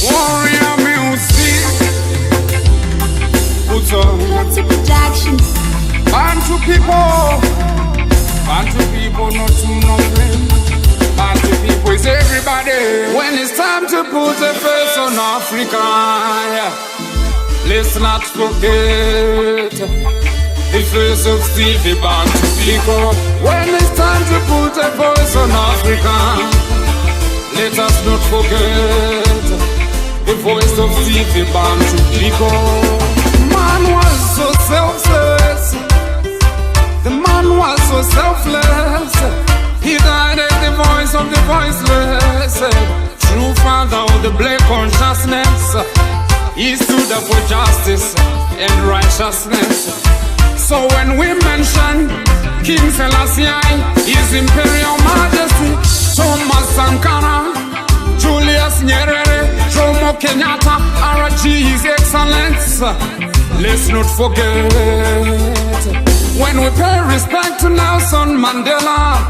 Warrior music. Put on. That's a production. Bantu people. Bantu people, not to know them. Bantu people is everybody. When it's time to put a face on Africa, let's not forget the face of Stevie Bantu people. When it's time to put a voice on Africa, let us not forget the voice of Stevie Bantu people. Man was so selfless. The man was so selfless. He died as the voice of the voiceless. True father of the black consciousness. He stood up for justice and righteousness. So when we mention King Selassie, His Imperial Majesty, Thomas Sankara, Julius Nyerere, Jomo Kenyatta, RG, His Excellence, let's not forget. When we pay respect to Nelson Mandela,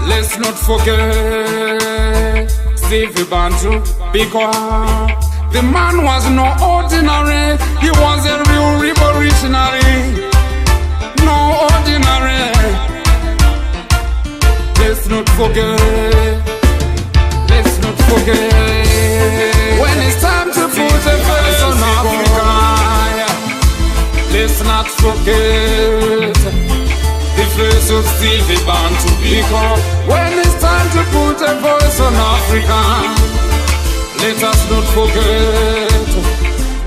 let's not forget Stevie Bantu because the man was no ordinary, he was a real revolutionary. No ordinary. Let's not forget. Let's not forget. When it's time to put a face on Africa, let's not forget the face of Stevie Bantu because when it's time to put a voice on Africa, let us not forget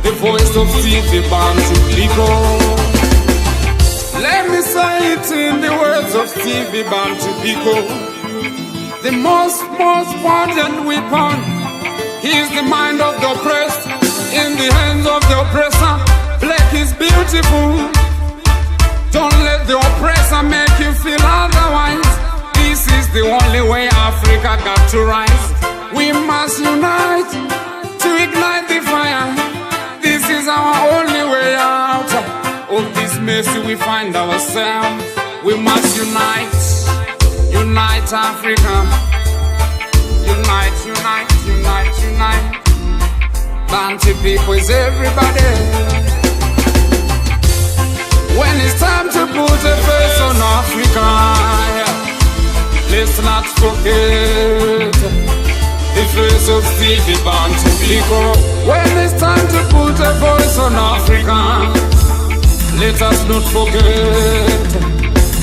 the voice of Stevie Bantu because let me say it in the words of Stevie Bantu Biko. The most potent weapon is the mind of the oppressed in the hands of the oppressor. Black is beautiful. Don't let the oppressor make you feel otherwise. This is the only way Africa got to rise. We must unite to ignite the fire. This is our only way out of this mess we find ourselves. We must unite, unite Africa. Unite, unite, unite, unite. Bantu people is everybody. When it's time to put a face on Africa, let's not forget the face of Stevie Bantu because when it's time to put a voice on Africa, let us not forget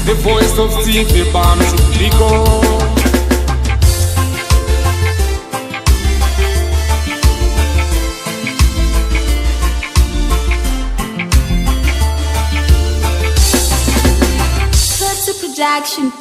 the voice of Stevie Bantu Biko. That's a production.